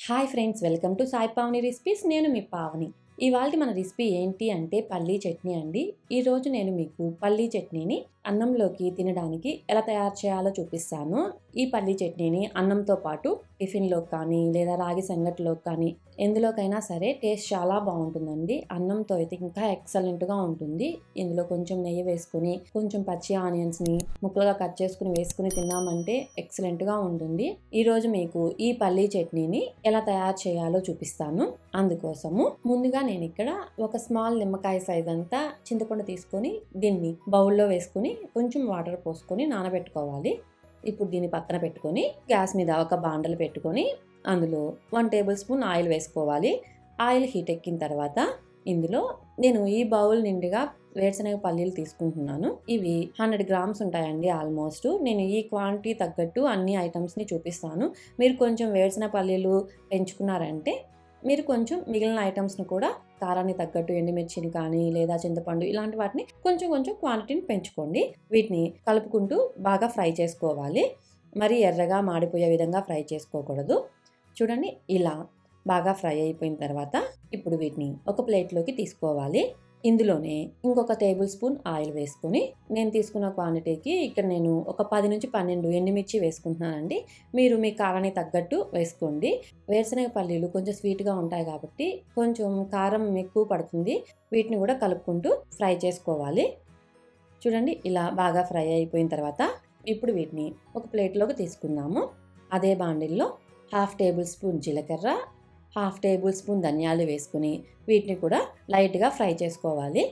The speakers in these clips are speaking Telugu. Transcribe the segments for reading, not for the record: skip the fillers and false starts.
Hi friends, welcome to Sai Pavani recipes. నేను మీ పావని. ఇవాళ మన రెసిపీ ఏంటి అంటే పల్లీ చట్నీ అండి. ఈరోజు నేను మీకు పల్లీ చట్నీని అన్నంలోకి తినడానికి ఎలా తయారు చేయాలో చూపిస్తాను. ఈ పల్లీ చట్నీని అన్నంతో పాటు టిఫిన్లోకి కానీ లేదా రాగి సంగటిలోకి కానీ ఎందులోకైనా సరే టేస్ట్ చాలా బాగుంటుందండి. అన్నంతో అయితే ఇంకా ఎక్సలెంట్గా ఉంటుంది. ఇందులో కొంచెం నెయ్యి వేసుకుని కొంచెం పచ్చి ఆనియన్స్ని ముక్కలుగా కట్ చేసుకుని వేసుకుని తిన్నామంటే ఎక్సలెంట్గా ఉంటుంది. ఈరోజు మీకు ఈ పల్లీ చట్నీని ఎలా తయారు చేయాలో చూపిస్తాను. అందుకోసము ముందుగా నేను ఇక్కడ ఒక స్మాల్ నిమ్మకాయ సైజ్ అంతా చింతపండు తీసుకొని దీన్ని బౌల్లో వేసుకుని కొంచెం వాటర్ పోసుకొని నానబెట్టుకోవాలి. ఇప్పుడు దీన్ని పక్కన పెట్టుకొని గ్యాస్ మీద ఒక బాండలు పెట్టుకొని అందులో 1 టేబుల్ స్పూన్ ఆయిల్ వేసుకోవాలి. ఆయిల్ హీట్ ఎక్కిన తర్వాత ఇందులో నేను ఈ బౌల్ నిండుగా వేరుశనగ పల్లీలు తీసుకుంటున్నాను. ఇవి 100 గ్రామ్స్ ఉంటాయండి ఆల్మోస్ట్. నేను ఈ క్వాంటిటీ తగ్గట్టు అన్ని ఐటమ్స్ని చూపిస్తాను. మీరు కొంచెం వేరుశనగ పల్లీలు పెంచుకున్నారంటే మీరు కొంచెం మిగిలిన ఐటమ్స్ని కూడా కారాన్ని తగ్గట్టు ఎండుమిర్చిని కానీ లేదా చింతపండు ఇలాంటి వాటిని కొంచెం కొంచెం క్వాంటిటీని పెంచుకోండి. వీటిని కలుపుకుంటూ బాగా ఫ్రై చేసుకోవాలి. మరి ఎర్రగా మాడిపోయే విధంగా ఫ్రై చేసుకోకూడదు. చూడండి, ఇలా బాగా ఫ్రై అయిపోయిన తర్వాత ఇప్పుడు వీటిని ఒక ప్లేట్లోకి తీసుకోవాలి. ఇందులోనే ఇంకొక టేబుల్ స్పూన్ ఆయిల్ వేసుకొని నేను తీసుకున్న క్వాంటిటీకి ఇక్కడ నేను ఒక 10 నుంచి 12 ఎండుమిర్చి వేసుకుంటున్నానండి. మీరు మీ కారానికి తగ్గట్టు వేసుకోండి. వేరుశనగ పల్లీలు కొంచెం స్వీట్గా ఉంటాయి కాబట్టి కొంచెం కారం ఎక్కువ పడుతుంది. వీటిని కూడా కలుపుకుంటూ ఫ్రై చేసుకోవాలి. చూడండి, ఇలా బాగా ఫ్రై అయిపోయిన తర్వాత ఇప్పుడు వీటిని ఒక ప్లేట్లోకి తీసుకుందాము. అదే బాండిల్లో 1/2 టేబుల్ స్పూన్ జీలకర్ర, 1/2 టేబుల్ స్పూన్ ధనియాలు వేసుకుని వీటిని కూడా లైట్గా ఫ్రై చేసుకోవాలి.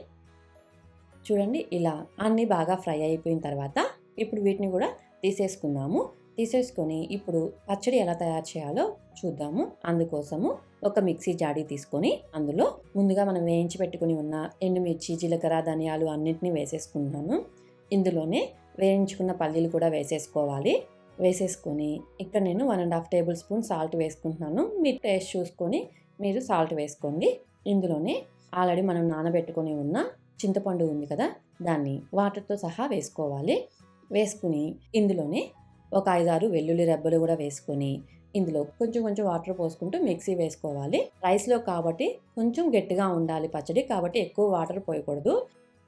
చూడండి, ఇలా అన్నీ బాగా ఫ్రై అయిపోయిన తర్వాత ఇప్పుడు వీటిని కూడా తీసేసుకొని ఇప్పుడు పచ్చడి ఎలా తయారు చేయాలో చూద్దాము. అందుకోసము ఒక మిక్సీ జాడీ తీసుకొని అందులో ముందుగా మనం వేయించి పెట్టుకుని ఉన్న ఎండుమిర్చి, జీలకర్ర, ధనియాలు అన్నింటినీ వేసేసుకుంటున్నాను. ఇందులోనే వేయించుకున్న పల్లీలు కూడా వేసేసుకొని ఇక్కడ నేను 1.5 టేబుల్ స్పూన్ సాల్ట్ వేసుకుంటున్నాను. మీ టేస్ట్ చూసుకొని మీరు సాల్ట్ వేసుకోండి. ఇందులోనే ఆల్రెడీ మనం నానబెట్టుకొని ఉన్న చింతపండు ఉంది కదా, దాన్ని వాటర్తో సహా వేసుకోవాలి. వేసుకుని ఇందులోనే ఒక 5-6 వెల్లుల్లి రెబ్బలు కూడా వేసుకొని ఇందులో కొంచెం కొంచెం వాటర్ పోసుకుంటూ మిక్సీ వేసుకోవాలి. రైస్లో కాబట్టి కొంచెం గట్టిగా ఉండాలి పచ్చడి, కాబట్టి ఎక్కువ వాటర్ పోయకూడదు.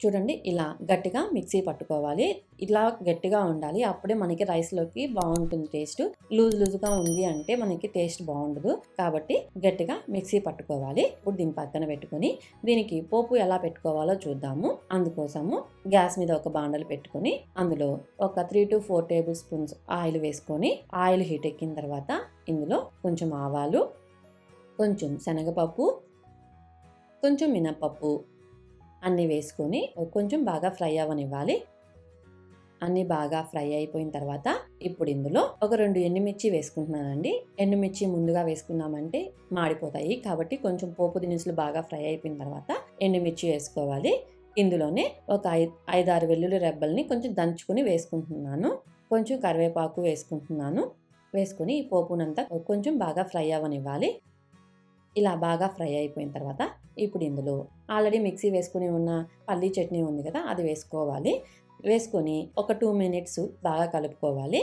చూడండి, ఇలా గట్టిగా మిక్సీ పట్టుకోవాలి. ఇలా గట్టిగా ఉండాలి, అప్పుడే మనకి రైస్లోకి బాగుంటుంది టేస్ట్. లూజ్గా ఉంది అంటే మనకి టేస్ట్ బాగుండదు. కాబట్టి గట్టిగా మిక్సీ పట్టుకోవాలి. ఇప్పుడు దీన్ని పక్కన పెట్టుకొని దీనికి పోపు ఎలా పెట్టుకోవాలో చూద్దాము. అందుకోసము గ్యాస్ మీద ఒక బాండలు పెట్టుకొని అందులో ఒక 3 to 4 టేబుల్ స్పూన్స్ ఆయిల్ వేసుకొని ఆయిల్ హీట్ ఎక్కిన తర్వాత ఇందులో కొంచెం ఆవాలు, కొంచెం శనగపప్పు, కొంచెం మినప్పప్పు అన్నీ వేసుకొని కొంచెం బాగా ఫ్రై అవ్వనివ్వాలి. అన్నీ బాగా ఫ్రై అయిపోయిన తర్వాత ఇప్పుడు ఇందులో ఒక 2 ఎండుమిర్చి వేసుకుంటున్నానండి. ఎండుమిర్చి ముందుగా వేసుకున్నామంటే మాడిపోతాయి, కాబట్టి కొంచెం పోపు దినుసులు బాగా ఫ్రై అయిపోయిన తర్వాత ఎండుమిర్చి వేసుకోవాలి. ఇందులోనే ఒక 5-6 వెల్లుల్లి రెబ్బల్ని కొంచెం దంచుకుని వేసుకుంటున్నాను. కొంచెం కరివేపాకు వేసుకుంటున్నాను. వేసుకుని ఈ పోపునంతా కొంచెం బాగా ఫ్రై అవ్వనివ్వాలి. ఇలా బాగా ఫ్రై అయిపోయిన తర్వాత ఇప్పుడు ఇందులో ఆల్రెడీ మిక్సీ వేసుకుని ఉన్న పల్లీ చట్నీ ఉంది కదా, అది వేసుకోవాలి. వేసుకొని ఒక 2 మినిట్స్ బాగా కలుపుకోవాలి.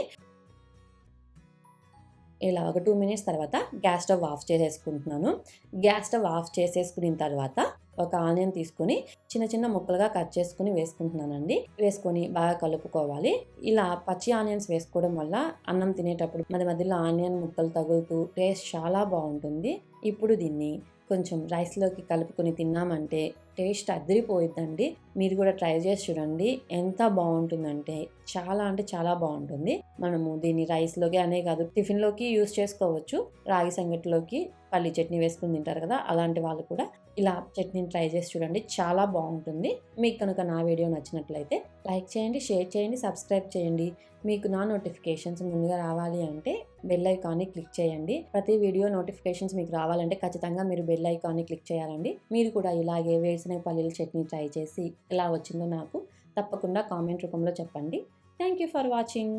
ఇలా ఒక 2 మినిట్స్ తర్వాత గ్యాస్ స్టవ్ ఆఫ్ చేసేసుకుంటున్నాను. గ్యాస్ స్టవ్ ఆఫ్ చేసేసుకున్న తర్వాత ఒక ఆనియన్ తీసుకొని చిన్న చిన్న ముక్కలుగా కట్ చేసుకుని వేసుకుంటున్నానండి. వేసుకొని బాగా కలుపుకోవాలి. ఇలా పచ్చి ఆనియన్స్ వేసుకోవడం వల్ల అన్నం తినేటప్పుడు మధ్య మధ్యలో ఆనియన్ ముక్కలు తగులుతూ టేస్ట్ చాలా బాగుంటుంది. ఇప్పుడు దీన్ని కొంచెం రైస్లోకి కలుపుకొని తిన్నామంటే టేస్ట్ అదిరిపోయిద్దండి. మీరు కూడా ట్రై చేసి చూడండి, ఎంత బాగుంటుందంటే చాలా బాగుంటుంది. మనము దీన్ని రైస్లోకి అనే కాదు, టిఫిన్లోకి యూస్ చేసుకోవచ్చు. రాగి సంగటిలోకి పల్లి చట్నీ వేసుకుని తింటారు కదా, అలాంటి వాళ్ళు కూడా ఇలా చట్నీని ట్రై చేసి చూడండి, చాలా బాగుంటుంది. మీకు కనుక నా వీడియో నచ్చినట్లయితే లైక్ చేయండి, షేర్ చేయండి, సబ్స్క్రైబ్ చేయండి. మీకు నా నోటిఫికేషన్స్ ముందుగా రావాలి అంటే బెల్ ఐకాన్ని క్లిక్ చేయండి. ప్రతి వీడియో నోటిఫికేషన్స్ మీకు రావాలంటే ఖచ్చితంగా మీరు బెల్ ఐకాన్ని క్లిక్ చేయాలండి. మీరు కూడా ఇలాగే వేరుశనగ పల్లీల చట్నీ ట్రై చేసి ఎలా వచ్చిందో నాకు తప్పకుండా కామెంట్ రూపంలో చెప్పండి. Thank you for watching.